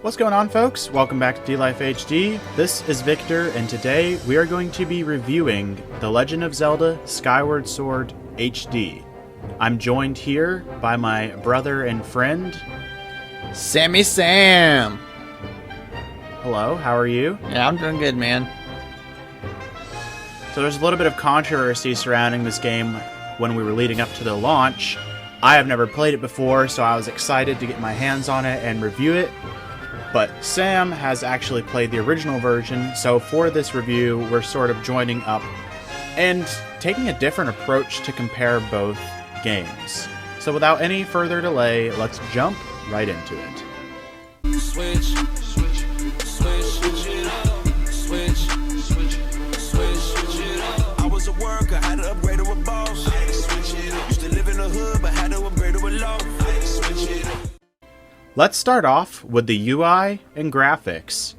What's going on, folks? Welcome back to D-Life HD. This is Victor, and today we are going to be reviewing The Legend of Zelda Skyward Sword HD. I'm joined here by my brother and friend, Sammy Sam! Hello, how are you? Yeah, I'm doing good, man. So there's a little bit of controversy surrounding this game when we were leading up to the launch. I have never played it before, so I was excited to get my hands on it and review it. But Sam has actually played the original version, so for this review, we're sort of joining up and taking a different approach to compare both games. So without any further delay, let's jump right into it. Switch it up. I was a worker, had to upgrade to a boss. Used to live in the hood, but had to upgrade to a loft. Let's start off with the UI and graphics.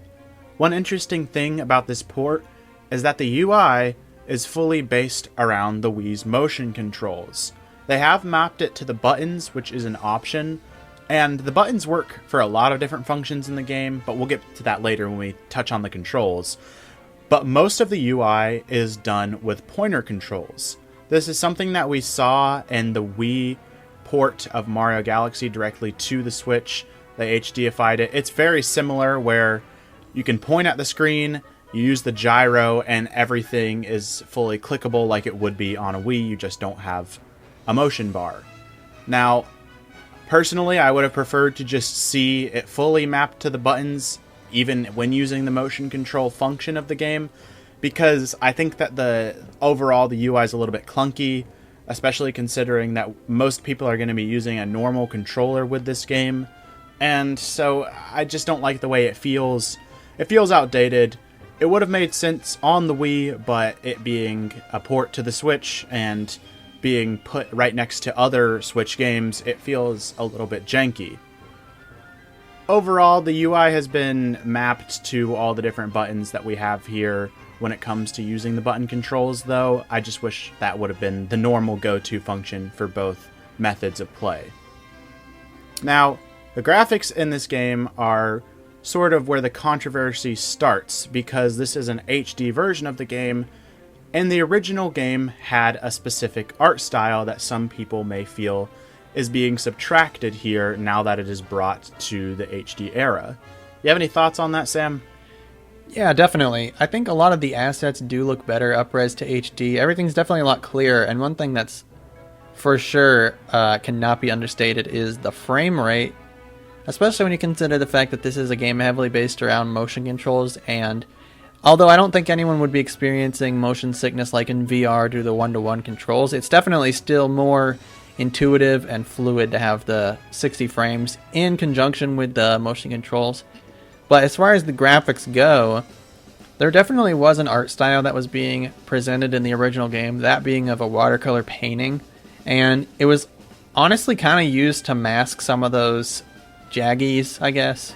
One interesting thing about this port is that the UI is fully based around the Wii's motion controls. They have mapped it to the buttons, which is an option, and the buttons work for a lot of different functions in the game, but we'll get to that later when we touch on the controls. But most of the UI is done with pointer controls. This is something that we saw in the Wii port of Mario Galaxy directly to the Switch. They HDified it. It's very similar where you can point at the screen, you use the gyro, and everything is fully clickable like it would be on a Wii. You just don't have a motion bar. Now, personally, I would have preferred to just see it fully mapped to the buttons, even when using the motion control function of the game, because I think that the UI is a little bit clunky, especially considering that most people are going to be using a normal controller with this game. And so I just don't like the way it feels. It feels outdated. It would have made sense on the Wii, but it being a port to the Switch and being put right next to other Switch games, it feels a little bit janky. Overall, the UI has been mapped to all the different buttons that we have here. When it comes to using the button controls, though, I just wish that would have been the normal go-to function for both methods of play. Now, the graphics in this game are sort of where the controversy starts, because this is an HD version of the game, and the original game had a specific art style that some people may feel is being subtracted here now that it is brought to the HD era. You have any thoughts on that, Sam? Yeah, definitely. I think a lot of the assets do look better up-res to HD. Everything's definitely a lot clearer, and one thing that's for sure cannot be understated is the frame rate, especially when you consider the fact that this is a game heavily based around motion controls, and although I don't think anyone would be experiencing motion sickness like in VR due to the one-to-one controls, it's definitely still more intuitive and fluid to have the 60 frames in conjunction with the motion controls. But as far as the graphics go, there definitely was an art style that was being presented in the original game, that being of a watercolor painting, and it was honestly kind of used to mask some of those jaggies, I guess,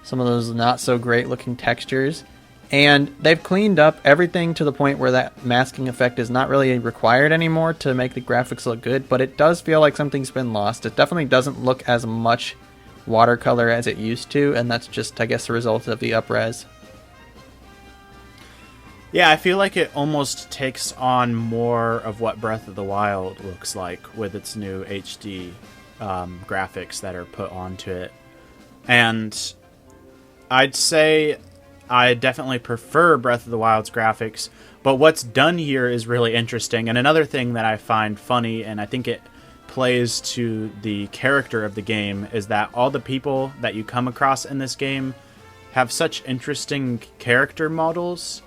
some of those not so great looking textures, and they've cleaned up everything to the point where that masking effect is not really required anymore to make the graphics look good, but it does feel like something's been lost. It definitely doesn't look as much watercolor as it used to, and that's just, I guess, the result of the up-res. Yeah, I feel like it almost takes on more of what Breath of the Wild looks like with its new HD graphics that are put onto it. And I'd say I definitely prefer Breath of the Wild's graphics, but what's done here is really interesting. And another thing that I find funny, and I think it plays to the character of the game, is that all the people that you come across in this game have such interesting character models.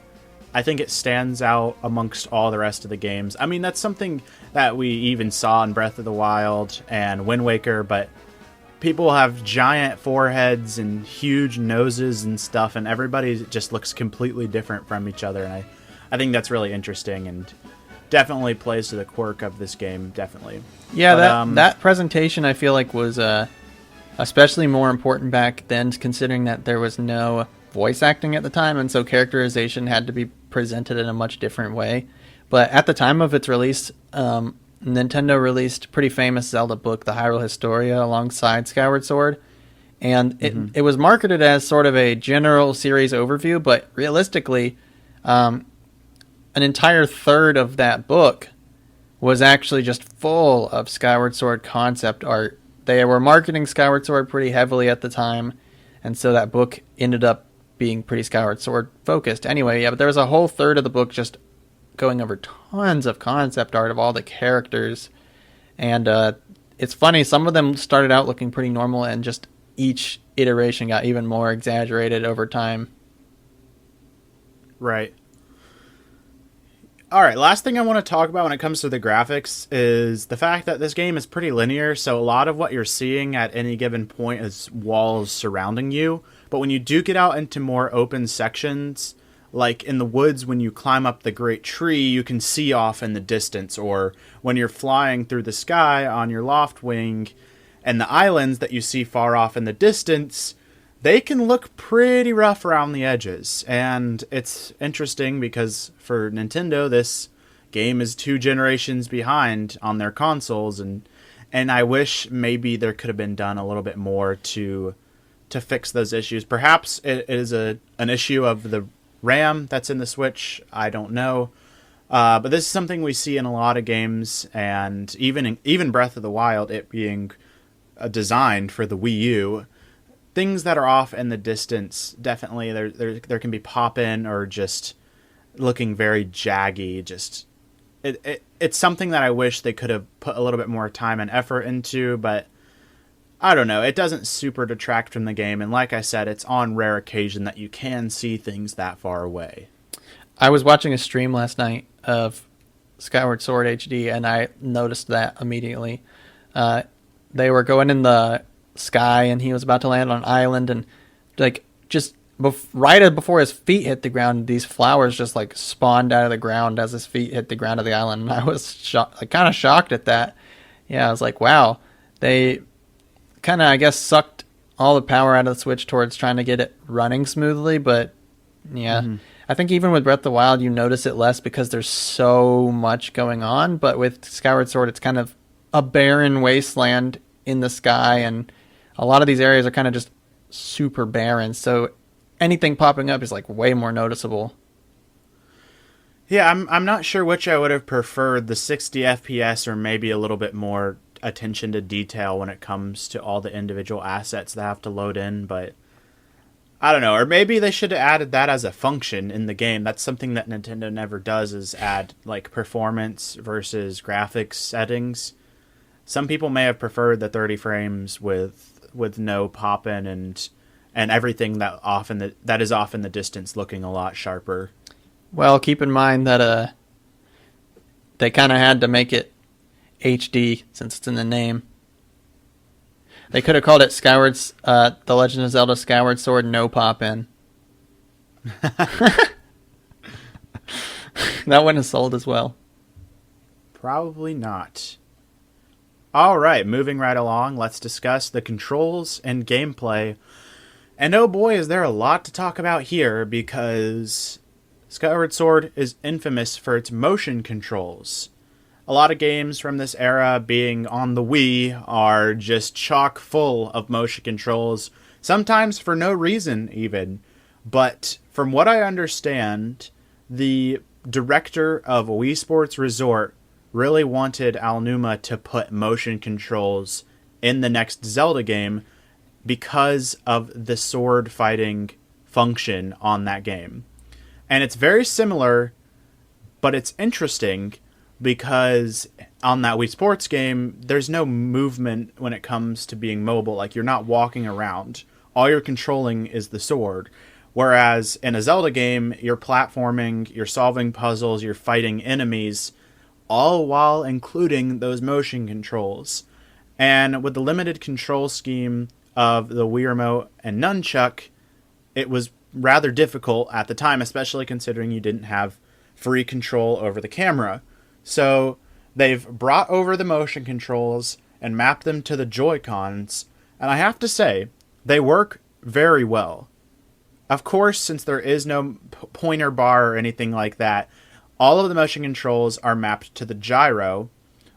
I think it stands out amongst all the rest of the games. I mean, that's something that we even saw in Breath of the Wild and Wind Waker, but people have giant foreheads and huge noses and stuff, and everybody just looks completely different from each other, and I think that's really interesting and definitely plays to the quirk of this game, definitely. Yeah, but, that presentation I feel like was especially more important back then, considering that there was no voice acting at the time, and so characterization had to be presented in a much different way. But at the time of its release, Nintendo released a pretty famous Zelda book, the Hyrule Historia, alongside Skyward Sword, And it was marketed as sort of a general series overview, but realistically, an entire third of that book was actually just full of Skyward Sword concept art. They were marketing Skyward Sword pretty heavily at the time, and so that book ended up being pretty Skyward Sword focused. Anyway, yeah, but there was a whole third of the book just going over tons of concept art of all the characters. And it's funny, some of them started out looking pretty normal, and just each iteration got even more exaggerated over time. Right. All right, last thing I want to talk about when it comes to the graphics is the fact that this game is pretty linear, so a lot of what you're seeing at any given point is walls surrounding you. But when you do get out into more open sections, like in the woods when you climb up the great tree, you can see off in the distance, or when you're flying through the sky on your loft wing, and the islands that you see far off in the distance, they can look pretty rough around the edges. And it's interesting because for Nintendo, this game is 2 generations behind on their consoles, and I wish maybe there could have been done a little bit more to fix those issues. Perhaps it is an issue of the RAM that's in the Switch. I don't know. But this is something we see in a lot of games, and even Breath of the Wild, it being designed for the Wii U, things that are off in the distance, definitely there can be pop-in or just looking very jaggy. Just it's something that I wish they could have put a little bit more time and effort into, but I don't know. It doesn't super detract from the game, and like I said, it's on rare occasion that you can see things that far away. I was watching a stream last night of Skyward Sword HD, and I noticed that immediately. They were going in the sky, and he was about to land on an island, and like just right before his feet hit the ground, these flowers just like spawned out of the ground as his feet hit the ground of the island. And I was kind of shocked at that. Yeah, I was like, wow, they kind of, I guess, sucked all the power out of the Switch towards trying to get it running smoothly. But yeah, I think even with Breath of the Wild, you notice it less because there's so much going on. But with Skyward Sword, it's kind of a barren wasteland in the sky, and a lot of these areas are kind of just super barren, so anything popping up is like way more noticeable. Yeah, I'm not sure which I would have preferred, the 60 FPS or maybe a little bit more attention to detail when it comes to all the individual assets that have to load in, but I don't know. Or maybe they should have added that as a function in the game. That's something that Nintendo never does, is add like performance versus graphics settings. Some people may have preferred the 30 frames with no pop-in and everything that is off in the distance looking a lot sharper. Well, keep in mind that they kind of had to make it HD since it's in the name. They could have called it The Legend of Zelda Skyward Sword No Pop-In. That wouldn't have sold as well. Probably not. All right, moving right along, let's discuss the controls and gameplay. And oh boy, is there a lot to talk about here, because Skyward Sword is infamous for its motion controls. A lot of games from this era being on the Wii are just chock full of motion controls, sometimes for no reason even. But from what I understand, the director of Wii Sports Resort really wanted Aonuma to put motion controls in the next Zelda game because of the sword fighting function on that game. And it's very similar, but it's interesting because on that Wii Sports game, there's no movement when it comes to being mobile. Like, you're not walking around. All you're controlling is the sword. Whereas in a Zelda game, you're platforming, you're solving puzzles, you're fighting enemies, all while including those motion controls. And with the limited control scheme of the Wii Remote and Nunchuck, it was rather difficult at the time, especially considering you didn't have free control over the camera. So they've brought over the motion controls and mapped them to the Joy-Cons, and I have to say, they work very well. Of course, since there is no pointer bar or anything like that, all of the motion controls are mapped to the gyro,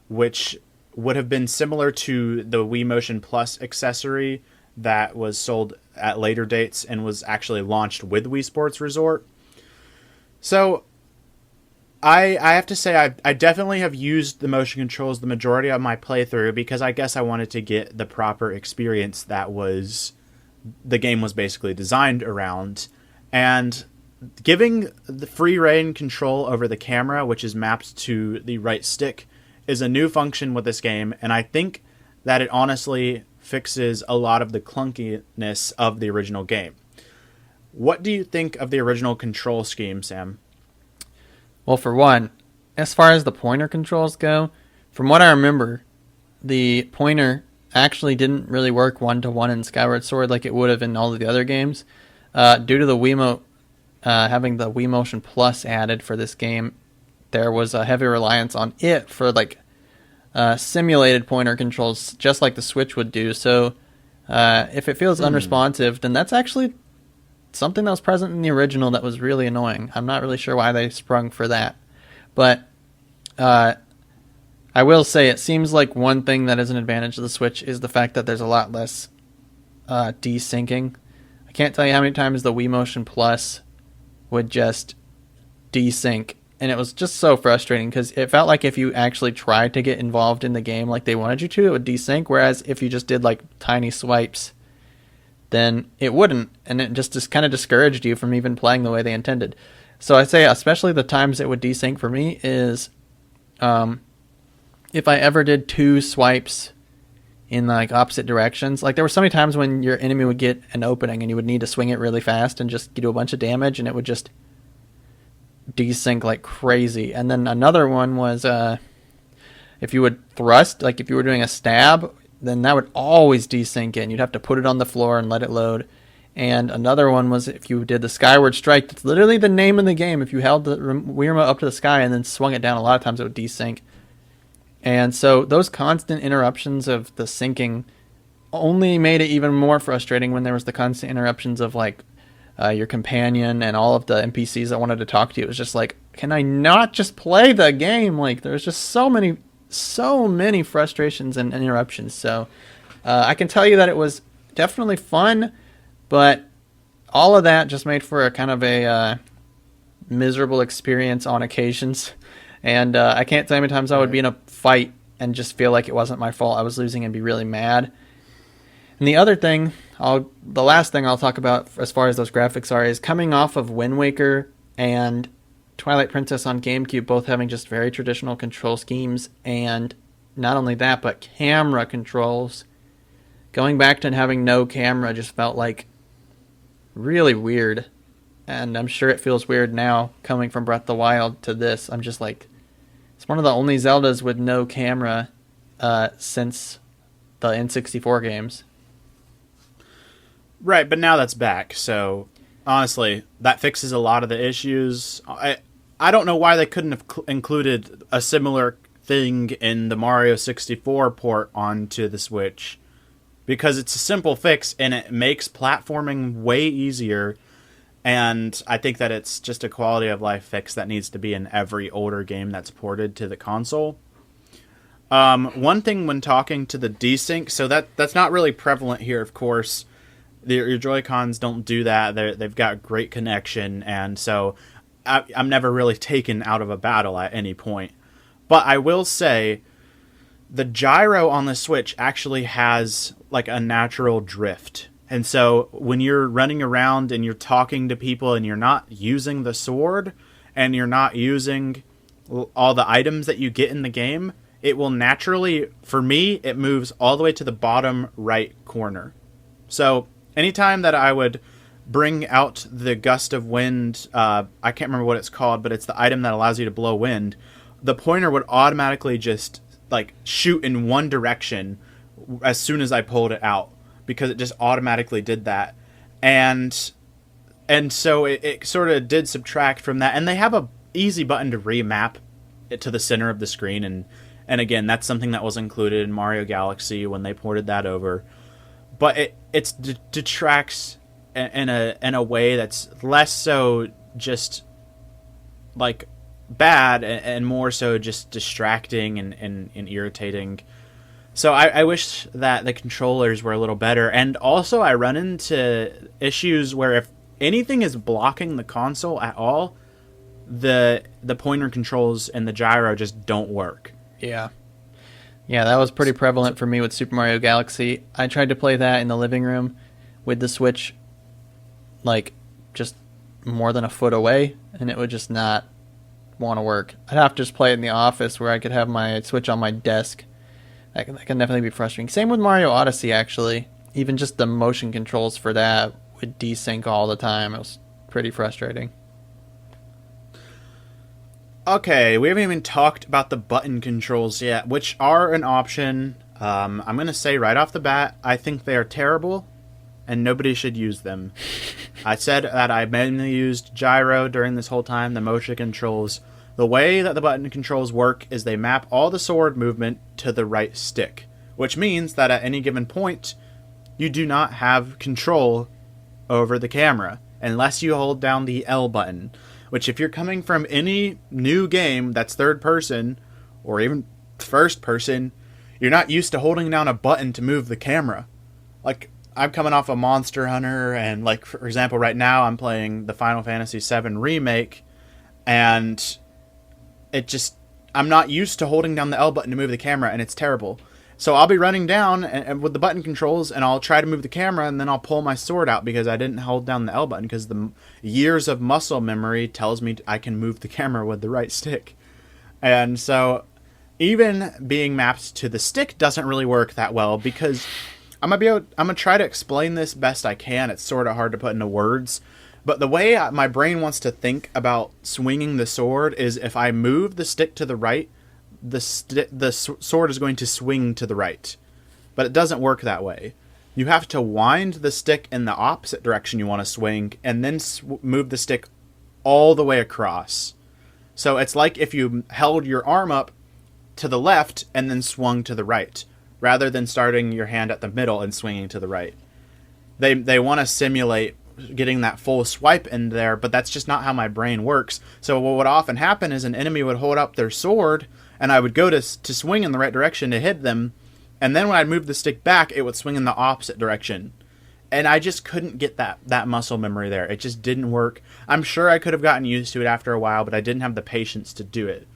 which would have been similar to the Wii Motion Plus accessory that was sold at later dates and was actually launched with Wii Sports Resort. So I have to say I definitely have used the motion controls the majority of my playthrough, because I guess I wanted to get the proper experience that the game was basically designed around. And giving the free reign control over the camera, which is mapped to the right stick, is a new function with this game, and I think that it honestly fixes a lot of the clunkiness of the original game. What do you think of the original control scheme, Sam? Well, for one, as far as the pointer controls go, from what I remember, the pointer actually didn't really work one-to-one in Skyward Sword like it would have in all of the other games. Due to the Wiimote having the Wii Motion Plus added for this game, there was a heavy reliance on it for like simulated pointer controls, just like the Switch would do. So if it feels unresponsive, then that's actually something that was present in the original that was really annoying. I'm not really sure why they sprung for that. But I will say it seems like one thing that is an advantage of the Switch is the fact that there's a lot less desyncing. I can't tell you how many times the Wii Motion Plus would just desync, and it was just so frustrating because it felt like if you actually tried to get involved in the game like they wanted you to, it would desync, whereas if you just did like tiny swipes, then it wouldn't, and it just kind of discouraged you from even playing the way they intended. So I'd say especially the times it would desync for me is if I ever did 2 swipes in like opposite directions. Like there were so many times when your enemy would get an opening and you would need to swing it really fast and just do a bunch of damage, and it would just desync like crazy. And then another one was if you would thrust, like if you were doing a stab, then that would always desync in. You'd have to put it on the floor and let it load. And another one was if you did the Skyward Strike. That's literally the name of the game. If you held the Wii Remote up to the sky and then swung it down, a lot of times it would desync. And so those constant interruptions of the syncing only made it even more frustrating when there was the constant interruptions of like your companion and all of the NPCs that wanted to talk to you. It was just like, can I not just play the game? Like there's just so many frustrations and interruptions. So I can tell you that it was definitely fun, but all of that just made for a kind of a miserable experience on occasions. And I can't tell you how many times I would be in a fight and just feel like it wasn't my fault, I was losing, and be really mad. And the other thing, the last thing I'll talk about as far as those graphics are, is coming off of Wind Waker and Twilight Princess on GameCube, both having just very traditional control schemes, and not only that, but camera controls. Going back to having no camera just felt like really weird, and I'm sure it feels weird now coming from Breath of the Wild to this. I'm just like, it's one of the only Zeldas with no camera since the N64 games. Right, but now that's back, so honestly, that fixes a lot of the issues. I don't know why they couldn't have included a similar thing in the Mario 64 port onto the Switch, because it's a simple fix and it makes platforming way easier, and I think that it's just a quality of life fix that needs to be in every older game that's ported to the console. One thing when talking to the desync, so that's not really prevalent here, of course. Your Joy-Cons don't do that. They've got great connection, and so I'm never really taken out of a battle at any point. But I will say, the gyro on the Switch actually has like a natural drift. And so when you're running around and you're talking to people and you're not using the sword and you're not using all the items that you get in the game, it will naturally, for me, it moves all the way to the bottom right corner. So anytime that I would bring out the gust of wind, I can't remember what it's called, but it's the item that allows you to blow wind, the pointer would automatically just like shoot in one direction as soon as I pulled it out, because it just automatically did that. And so it sort of did subtract from that. And they have a easy button to remap it to the center of the screen. And again, that's something that was included in Mario Galaxy when they ported that over. But it detracts in a way that's less so just like bad and more so just distracting and irritating. So I wish that the controllers were a little better. And also I run into issues where if anything is blocking the console at all, the pointer controls and the gyro just don't work. Yeah. Yeah, that was pretty prevalent for me with Super Mario Galaxy. I tried to play that in the living room with the Switch, like, just more than a foot away, and it would just not want to work. I'd have to just play it in the office where I could have my Switch on my desk. That can definitely be frustrating. Same with Mario Odyssey, actually. Even just the motion controls for that would desync all the time. It was pretty frustrating. Okay, we haven't even talked about the button controls yet, which are an option. I'm going to say right off the bat, I think they are terrible, and nobody should use them. I said that I mainly used gyro during this whole time, the motion controls. The way that the button controls work is they map all the sword movement to the right stick, which means that at any given point, you do not have control over the camera, unless you hold down the L button. Which, if you're coming from any new game that's third person, or even first person, you're not used to holding down a button to move the camera. Like, I'm coming off a Monster Hunter, and like, for example, right now I'm playing the Final Fantasy VII Remake, and I'm not used to holding down the L button to move the camera, and it's terrible. So I'll be running down and with the button controls, and I'll try to move the camera, and then I'll pull my sword out because I didn't hold down the L button, because the years of muscle memory tells me I can move the camera with the right stick. And so even being mapped to the stick doesn't really work that well, because I'm gonna try to explain this best I can. It's sort of hard to put into words, but the way my brain wants to think about swinging the sword is if I move the stick to the right, the sword is going to swing to the right. But it doesn't work that way. You have to wind the stick in the opposite direction you want to swing, and then move the stick all the way across. So it's like if you held your arm up to the left and then swung to the right, rather than starting your hand at the middle and swinging to the right. They want to simulate getting that full swipe in there, but that's just not how my brain works. So what would often happen is an enemy would hold up their sword, and I would go to swing in the right direction to hit them, and then when I'd move the stick back, it would swing in the opposite direction. And I just couldn't get that muscle memory there. It just didn't work. I'm sure I could have gotten used to it after a while, but I didn't have the patience to do it.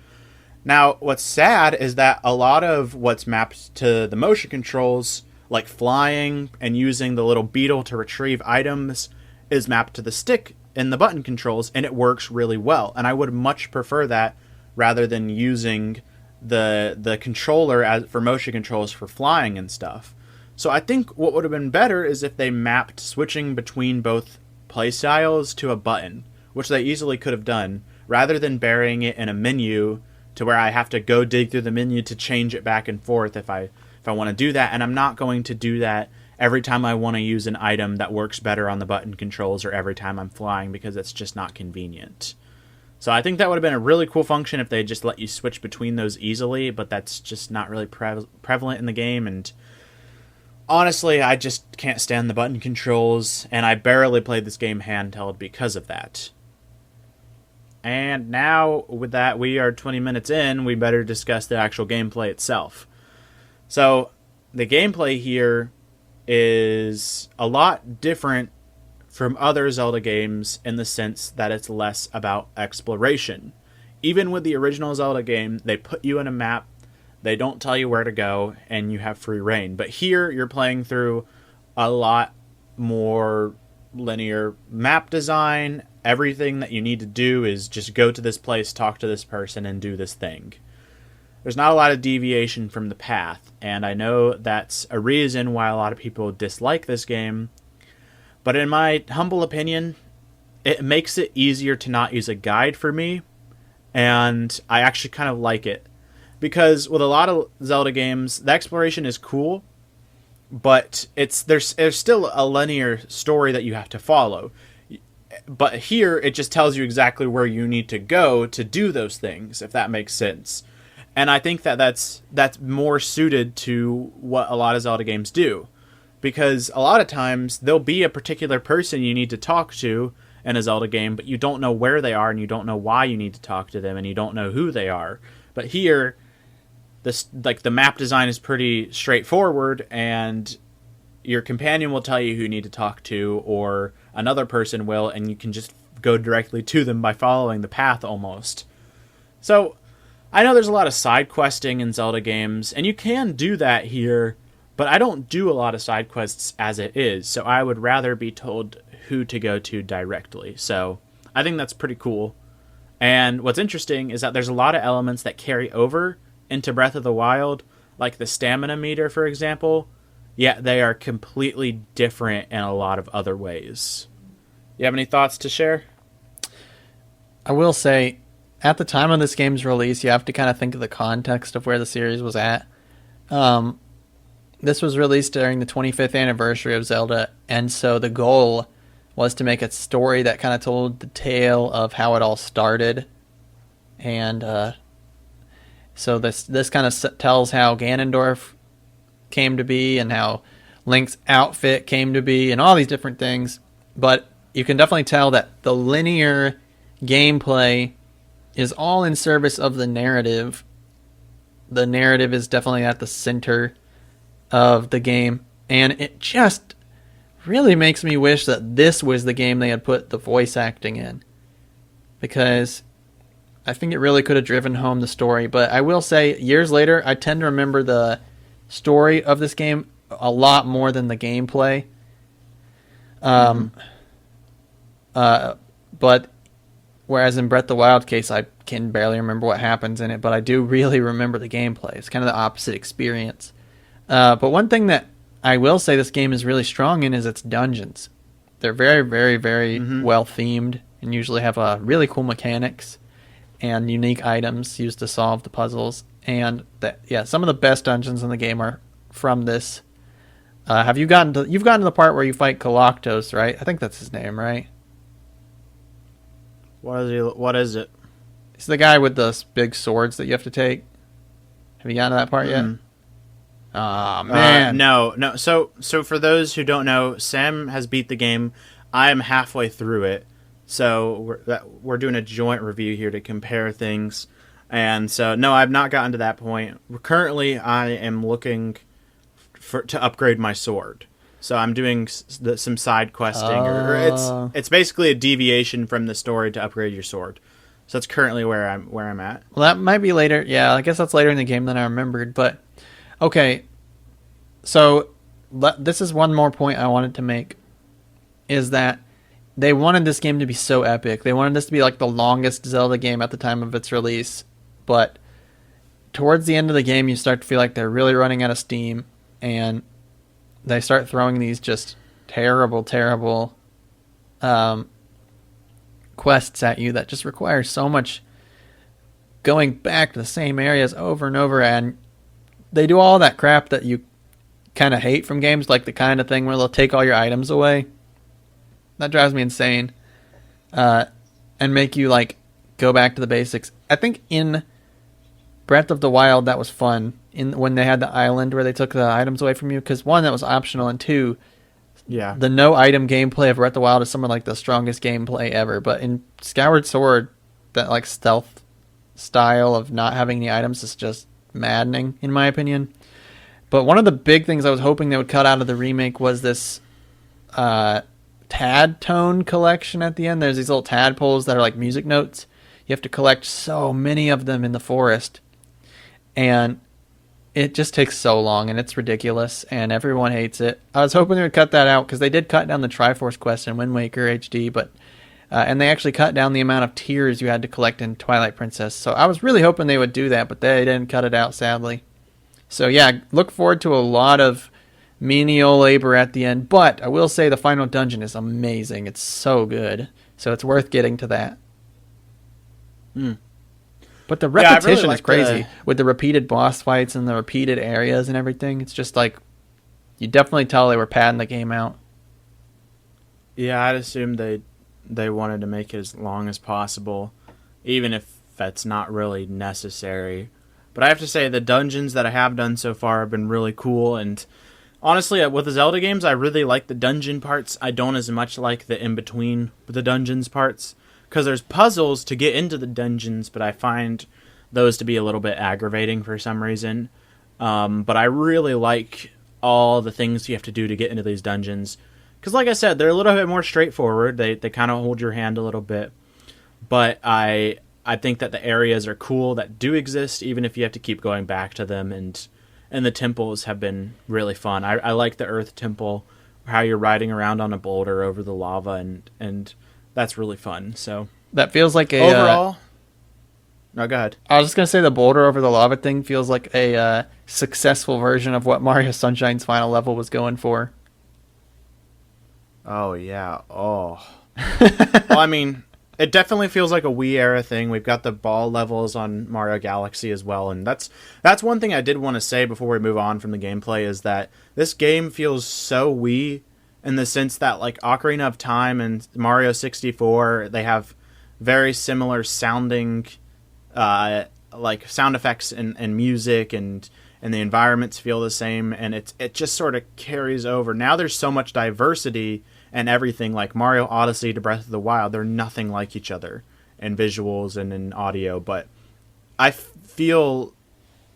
Now, what's sad is that a lot of what's mapped to the motion controls, like flying and using the little beetle to retrieve items, is mapped to the stick in the button controls, and it works really well. And I would much prefer that rather than using the controller for motion controls for flying and stuff. So I think what would have been better is if they mapped switching between both playstyles to a button, which they easily could have done, rather than burying it in a menu to where I have to go dig through the menu to change it back and forth if I want to do that. And I'm not going to do that every time I want to use an item that works better on the button controls, or every time I'm flying, because it's just not convenient. So I think that would have been a really cool function if they just let you switch between those easily, but that's just not really prevalent in the game. And honestly, I just can't stand the button controls, and I barely played this game handheld because of that. And now, with that, we are 20 minutes in, we better discuss the actual gameplay itself. So, the gameplay here is a lot different from other Zelda games in the sense that it's less about exploration. Even with the original Zelda game, they put you in a map, they don't tell you where to go, and you have free reign. But here, you're playing through a lot more linear map design. Everything that you need to do is just go to this place, talk to this person, and do this thing. There's not a lot of deviation from the path, and I know that's a reason why a lot of people dislike this game. But in my humble opinion, it makes it easier to not use a guide for me, and I actually kind of like it. Because with a lot of Zelda games, the exploration is cool, but there's still a linear story that you have to follow. But here, it just tells you exactly where you need to go to do those things, if that makes sense. And I think that's more suited to what a lot of Zelda games do. Because a lot of times, there'll be a particular person you need to talk to in a Zelda game, but you don't know where they are, and you don't know why you need to talk to them, and you don't know who they are. But here, this like the map design is pretty straightforward, and your companion will tell you who you need to talk to, or another person will, and you can just go directly to them by following the path almost. So I know there's a lot of side questing in Zelda games, and you can do that here, but I don't do a lot of side quests as it is, so I would rather be told who to go to directly. So I think that's pretty cool. And what's interesting is that there's a lot of elements that carry over into Breath of the Wild, like the stamina meter, for example. Yet they are completely different in a lot of other ways. You have any thoughts to share? I will say, at the time of this game's release, you have to kind of think of the context of where the series was at. This was released during the 25th anniversary of Zelda, and so the goal was to make a story that kind of told the tale of how it all started. And so this kind of tells how Ganondorf came to be and how Link's outfit came to be and all these different things. But you can definitely tell that the linear gameplay is all in service of the narrative. The narrative is definitely at the center of the game, and it just really makes me wish that this was the game they had put the voice acting in, because I think it really could have driven home the story. But I will say, years later, I tend to remember the story of this game a lot more than the gameplay. But whereas in Breath of the Wild case, I can barely remember what happens in it, but I do really remember the gameplay. It's kind of the opposite experience. But one thing that I will say this game is really strong in is its dungeons. They're very, very, very well themed and usually have really cool mechanics and unique items used to solve the puzzles. And some of the best dungeons in the game are from this. You've gotten to the part where you fight Galactos, right? I think that's his name, right? What is it? It's the guy with the big swords that you have to take. Have you gotten to that part yet? Oh, man. No. So for those who don't know, Sam has beat the game. I'm halfway through it. So we're doing a joint review here to compare things. And so, no, I've not gotten to that point. Currently, I am looking to upgrade my sword. So I'm doing some side questing. Or it's basically a deviation from the story to upgrade your sword. So that's currently where I'm at. Well, that might be later. Yeah, I guess that's later in the game than I remembered. But, okay. So, this is one more point I wanted to make. Is that they wanted this game to be so epic. They wanted this to be like the longest Zelda game at the time of its release. But towards the end of the game, you start to feel like they're really running out of steam. And they start throwing these just terrible, terrible quests at you that just require so much going back to the same areas over and over. And they do all that crap that you kind of hate from games, like the kind of thing where they'll take all your items away. That drives me insane. And make you like go back to the basics. I think in Breath of the Wild that was fun. When they had the island where they took the items away from you, because one, that was optional, and two, the no item gameplay of Breath of the Wild is some of like the strongest gameplay ever. But in Skyward Sword, that like stealth style of not having any items is just maddening, in my opinion. But one of the big things I was hoping they would cut out of the remake was this tad tone collection at the end. There's these little tadpoles that are like music notes. You have to collect so many of them in the forest, and it just takes so long, and it's ridiculous, and everyone hates it. I was hoping they would cut that out, because they did cut down the Triforce quest in Wind Waker HD, but and they actually cut down the amount of tears you had to collect in Twilight Princess. So I was really hoping they would do that, but they didn't cut it out, sadly. So yeah, look forward to a lot of menial labor at the end, but I will say the final dungeon is amazing. It's so good, so it's worth getting to that. But the repetition is crazy with the repeated boss fights and the repeated areas and everything. It's just like, you definitely tell they were padding the game out. Yeah, I'd assume they wanted to make it as long as possible, even if that's not really necessary. But I have to say, the dungeons that I have done so far have been really cool, and honestly, with the Zelda games, I really like the dungeon parts. I don't as much like the in-between the dungeons parts, because there's puzzles to get into the dungeons, but I find those to be a little bit aggravating for some reason. But I really like all the things you have to do to get into these dungeons. Because like I said, they're a little bit more straightforward. They kind of hold your hand a little bit. But I think that the areas are cool that do exist, even if you have to keep going back to them. And the temples have been really fun. I like the Earth Temple, how you're riding around on a boulder over the lava, and that's really fun. So that feels like a... overall... No, go ahead. I was just going to say the boulder over the lava thing feels like a successful version of what Mario Sunshine's final level was going for. Oh, yeah. Oh. Well, I mean, it definitely feels like a Wii era thing. We've got the ball levels on Mario Galaxy as well. And that's one thing I did want to say before we move on from the gameplay is that this game feels so Wii in the sense that like Ocarina of Time and Mario 64, they have very similar sounding... like sound effects and music and the environments feel the same, and it just sort of carries over. Now there's so much diversity and everything, like Mario Odyssey to Breath of the Wild, they're nothing like each other in visuals and in audio, but I feel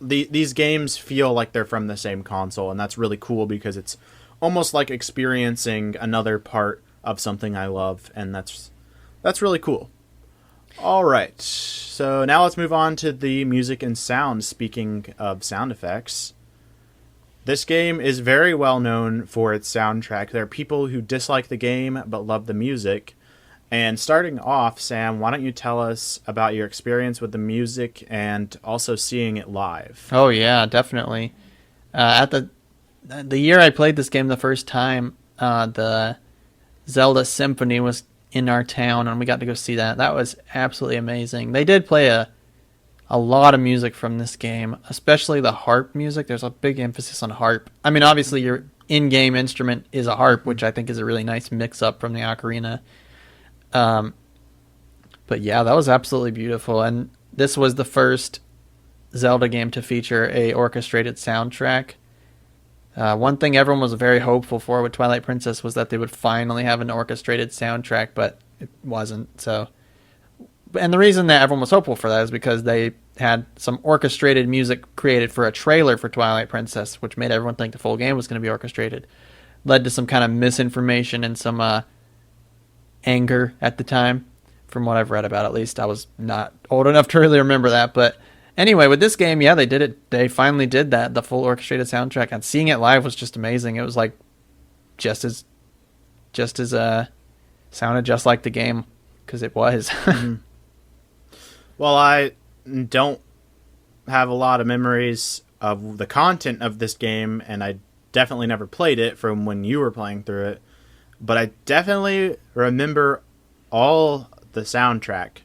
these games feel like they're from the same console, and that's really cool because it's almost like experiencing another part of something I love, and that's really cool. All right, so now let's move on to the music and sound. Speaking of sound effects, this game is very well known for its soundtrack. There are people who dislike the game but love the music. And starting off, Sam, why don't you tell us about your experience with the music and also seeing it live? Oh yeah, definitely. At the year I played this game the first time, the Zelda Symphony was in our town, and we got to go see that. That was absolutely amazing. They did play a lot of music from this game, especially the harp music. There's a big emphasis on harp. I mean, obviously your in-game instrument is a harp, which I think is a really nice mix-up from the ocarina. But yeah, that was absolutely beautiful. And this was the first Zelda game to feature a orchestrated soundtrack. One thing everyone was very hopeful for with Twilight Princess was that they would finally have an orchestrated soundtrack, but it wasn't. So, and the reason that everyone was hopeful for that is because they had some orchestrated music created for a trailer for Twilight Princess, which made everyone think the full game was going to be orchestrated. Led to some kind of misinformation and some anger at the time, from what I've read about. At least I was not old enough to really remember that, but... Anyway, with this game, yeah, they did it. They finally did that, the full orchestrated soundtrack, and seeing it live was just amazing. It was like just as sounded just like the game, because it was. Mm-hmm. Well, I don't have a lot of memories of the content of this game, and I definitely never played it from when you were playing through it, but I definitely remember all the soundtrack.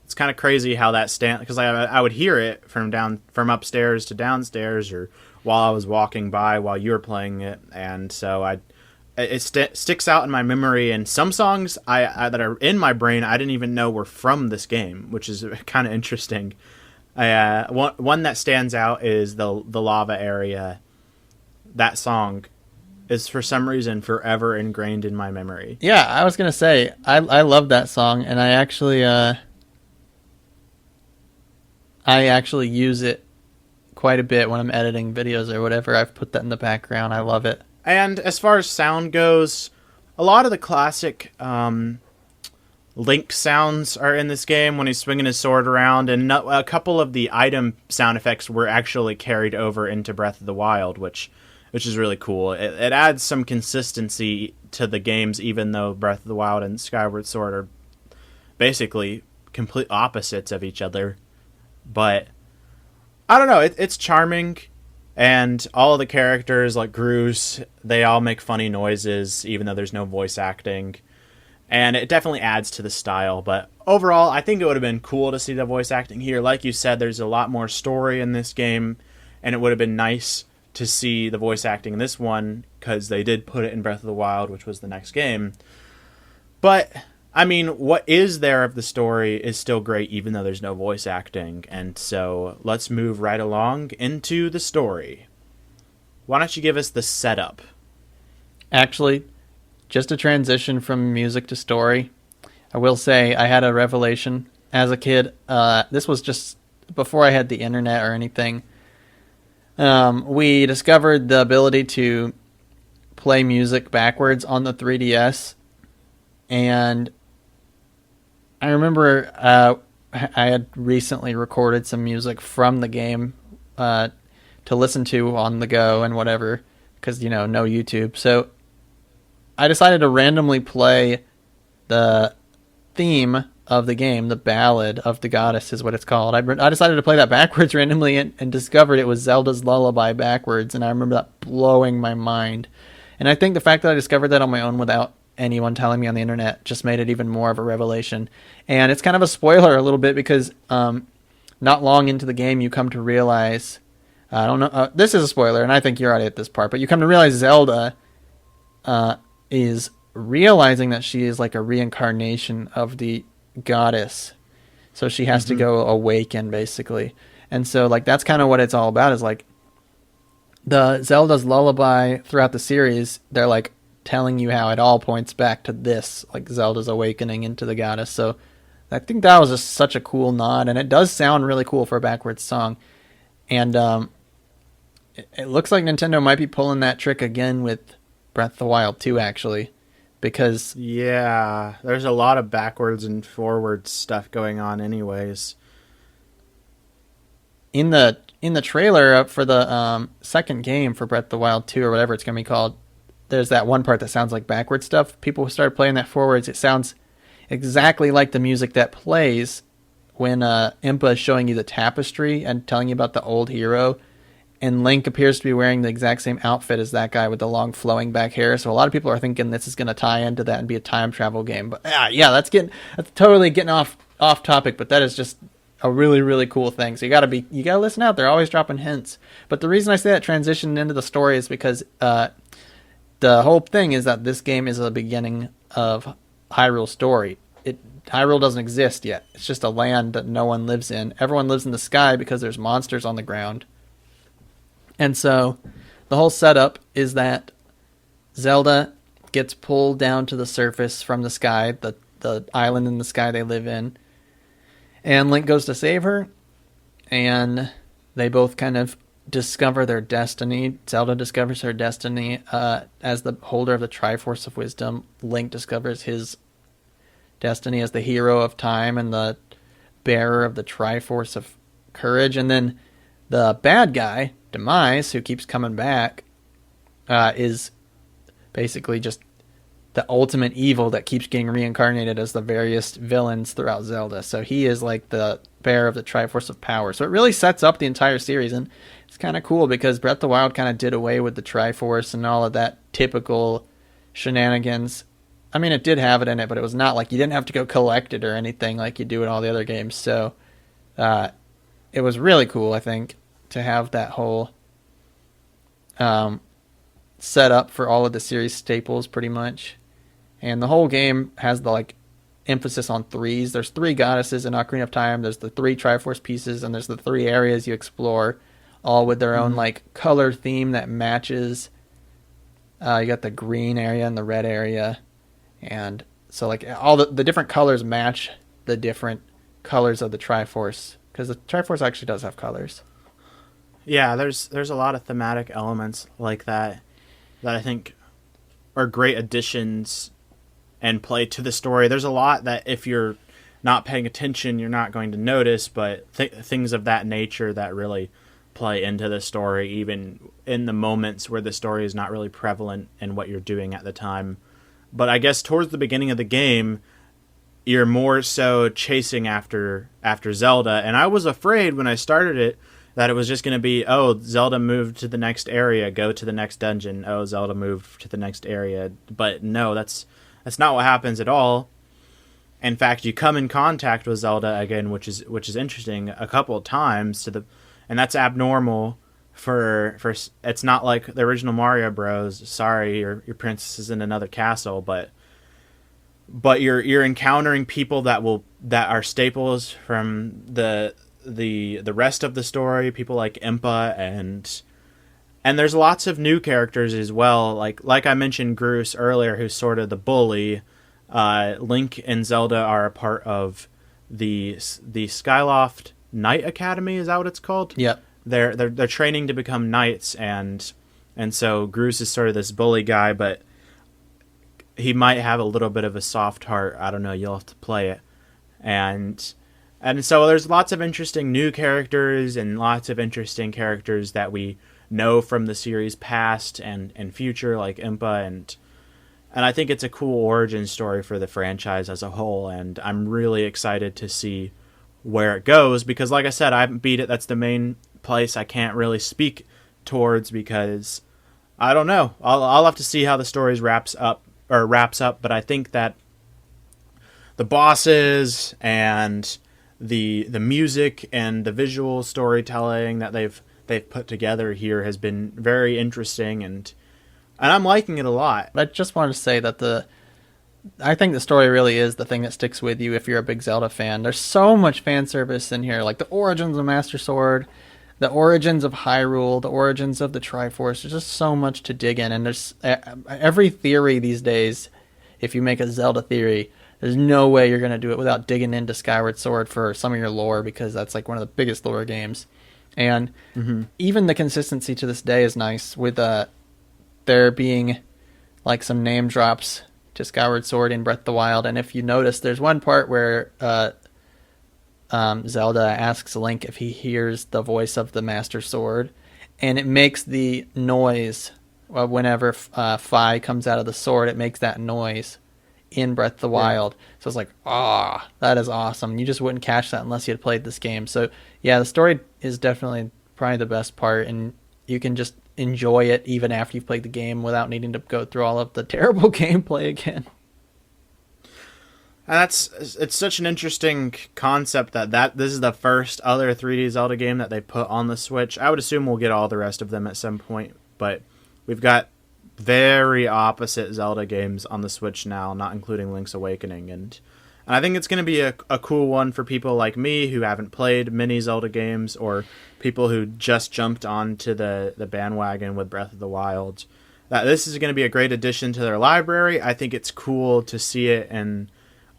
It's kind of crazy how that because I would hear it from upstairs to downstairs, or while I was walking by while you were playing it, and so it sticks out in my memory. And some songs that are in my brain I didn't even know were from this game, which is kind of interesting. One that stands out is the lava area. That song is for some reason forever ingrained in my memory. Yeah, I was gonna say I love that song, and I actually use it quite a bit when I'm editing videos or whatever. I've put that in the background. I love it. And as far as sound goes, a lot of the classic Link sounds are in this game when he's swinging his sword around, and a couple of the item sound effects were actually carried over into Breath of the Wild, which is really cool. It adds some consistency to the games, even though Breath of the Wild and Skyward Sword are basically complete opposites of each other. But I don't know, it's charming, and all of the characters, like Groose, they all make funny noises, even though there's no voice acting, and it definitely adds to the style. But overall, I think it would have been cool to see the voice acting here. Like you said, there's a lot more story in this game, and it would have been nice to see the voice acting in this one, because they did put it in Breath of the Wild, which was the next game. But I mean, what is there of the story is still great, even though there's no voice acting. And so let's move right along into the story. Why don't you give us the setup? Actually, just a transition from music to story. I will say I had a revelation as a kid. This was just before I had the internet or anything, we discovered the ability to play music backwards on the 3DS, and I remember I had recently recorded some music from the game to listen to on the go and whatever, because, no YouTube. So I decided to randomly play the theme of the game, the Ballad of the Goddess is what it's called. I decided to play that backwards randomly and discovered it was Zelda's Lullaby backwards, and I remember that blowing my mind. And I think the fact that I discovered that on my own without anyone telling me on the internet just made it even more of a revelation. And it's kind of a spoiler a little bit, because not long into the game you come to realize, I don't know, this is a spoiler and I think you're already at this part, but you come to realize Zelda is realizing that she is like a reincarnation of the goddess, so she has to go awaken, basically. And so like that's kind of what it's all about, is like the Zelda's Lullaby throughout the series, they're like telling you how it all points back to this, like Zelda's awakening into the goddess. So I think that was just such a cool nod, and it does sound really cool for a backwards song. And it looks like Nintendo might be pulling that trick again with Breath of the Wild 2, actually, because yeah, there's a lot of backwards and forwards stuff going on anyways. In the trailer for the second game for Breath of the Wild 2, or whatever it's going to be called, there's that one part that sounds like backward stuff. People started playing that forwards. It sounds exactly like the music that plays when Impa is showing you the tapestry and telling you about the old hero, and Link appears to be wearing the exact same outfit as that guy with the long flowing back hair. So a lot of people are thinking this is going to tie into that and be a time travel game. But yeah, that's totally getting off topic, but that is just a really, really cool thing. So you gotta listen out. They're always dropping hints. But the reason I say that transition into the story is because the whole thing is that this game is the beginning of Hyrule's story. Hyrule doesn't exist yet. It's just a land that no one lives in. Everyone lives in the sky because there's monsters on the ground. And so the whole setup is that Zelda gets pulled down to the surface from the sky, the island in the sky they live in, and Link goes to save her, and they both kind of discover their destiny. Zelda discovers her destiny as the holder of the Triforce of Wisdom. Link discovers his destiny as the hero of time and the bearer of the Triforce of Courage. And then the bad guy, Demise, who keeps coming back, is basically just the ultimate evil that keeps getting reincarnated as the various villains throughout Zelda. So he is like the bearer of the Triforce of Power. So it really sets up the entire series, and it's kind of cool because Breath of the Wild kind of did away with the Triforce and all of that typical shenanigans. I mean, it did have it in it, but it was not like you didn't have to go collect it or anything like you do in all the other games. So it was really cool, I think, to have that whole set up for all of the series staples, pretty much. And the whole game has the emphasis on threes. There's 3 goddesses in Ocarina of Time. There's the 3 Triforce pieces, and there's the 3 areas you explore, all with their own color theme that matches. You got the green area and the red area, and so all the different colors match the different colors of the Triforce, because the Triforce actually does have colors. Yeah, there's a lot of thematic elements like that I think are great additions and play to the story. There's a lot that if you're not paying attention, you're not going to notice, but things of that nature that really play into the story, even in the moments where the story is not really prevalent in what you're doing at the time. But I guess towards the beginning of the game, you're more so chasing after Zelda, and I was afraid when I started it that it was just going to be, oh, Zelda moved to the next area, go to the next dungeon. Oh, Zelda moved to the next area. But no, that's not what happens at all. In fact, you come in contact with Zelda again, which is interesting, a couple of times and that's abnormal for it's not like the original Mario Bros. Sorry, your princess is in another castle, but you're encountering people that are staples from the rest of the story, people like Impa, and there's lots of new characters as well, like I mentioned Groose earlier, who's sort of the bully. Link and Zelda are a part of the Skyloft Knight Academy. Is that what it's called? Yep. They're training to become knights, and so Groose is sort of this bully guy, but he might have a little bit of a soft heart. I don't know. You'll have to play it. And so there's lots of interesting new characters and lots of interesting characters that we know from the series past and future, like Impa, and I think it's a cool origin story for the franchise as a whole, and I'm really excited to see where it goes, because like I said, I haven't beat it. That's the main place I can't really speak towards, because I don't know. I'll have to see how the story wraps up, but I think that the bosses and the music and the visual storytelling that they've put together here has been very interesting, and I'm liking it a lot. I just wanted to say that I think the story really is the thing that sticks with you if you're a big Zelda fan. There's so much fan service in here, like the origins of Master Sword, the origins of Hyrule, the origins of the Triforce. There's just so much to dig in, and there's every theory these days. If you make a Zelda theory, there's no way you're going to do it without digging into Skyward Sword for some of your lore, because that's like one of the biggest lore games. And even the consistency to this day is nice, with there being like some name drops to Skyward Sword in Breath of the Wild. And if you notice, there's one part where Zelda asks Link if he hears the voice of the Master Sword, and it makes the noise whenever Fi comes out of the sword. It makes that noise in Breath of the Wild. So it's like, that is awesome. You just wouldn't catch that unless you had played this game. So yeah, the story is definitely probably the best part, and you can just enjoy it even after you've played the game without needing to go through all of the terrible gameplay again. And it's such an interesting concept that this is the first other 3D Zelda game that they put on the Switch. I would assume we'll get all the rest of them at some point, but we've got very opposite Zelda games on the Switch now, not including Link's Awakening, and I think it's going to be a cool one for people like me who haven't played many Zelda games, or people who just jumped onto the bandwagon with Breath of the Wild. That this is going to be a great addition to their library. I think it's cool to see it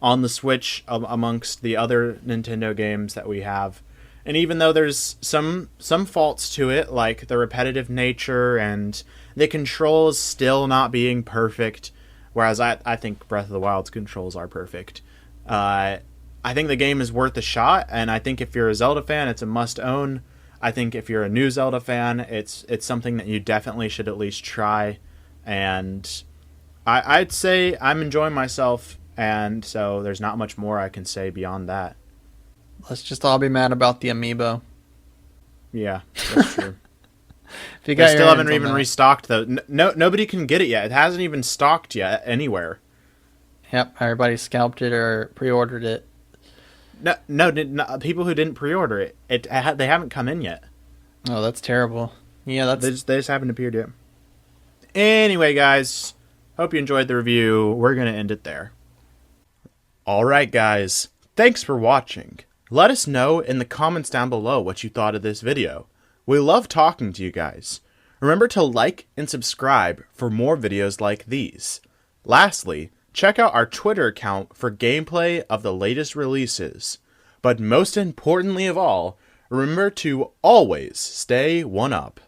on the Switch amongst the other Nintendo games that we have. And even though there's some faults to it, like the repetitive nature and the controls still not being perfect, whereas I think Breath of the Wild's controls are perfect. I think the game is worth a shot, and I think if you're a Zelda fan, it's a must-own. I think if you're a new Zelda fan, it's something that you definitely should at least try. And I'd say I'm enjoying myself, and so there's not much more I can say beyond that. Let's just all be mad about the amiibo. Yeah, that's true. If you They got still your haven't hands on even that. restocked, though. Nobody can get it yet. It hasn't even stocked yet anywhere. Yep, everybody scalped it or pre-ordered it. No, people who didn't pre-order it, they haven't come in yet. Oh, that's terrible. Yeah, They just haven't appeared yet. Anyway, guys, hope you enjoyed the review. We're going to end it there. Alright, guys, thanks for watching. Let us know in the comments down below what you thought of this video. We love talking to you guys. Remember to like and subscribe for more videos like these. Lastly, check out our Twitter account for gameplay of the latest releases. But most importantly of all, remember to always stay one up.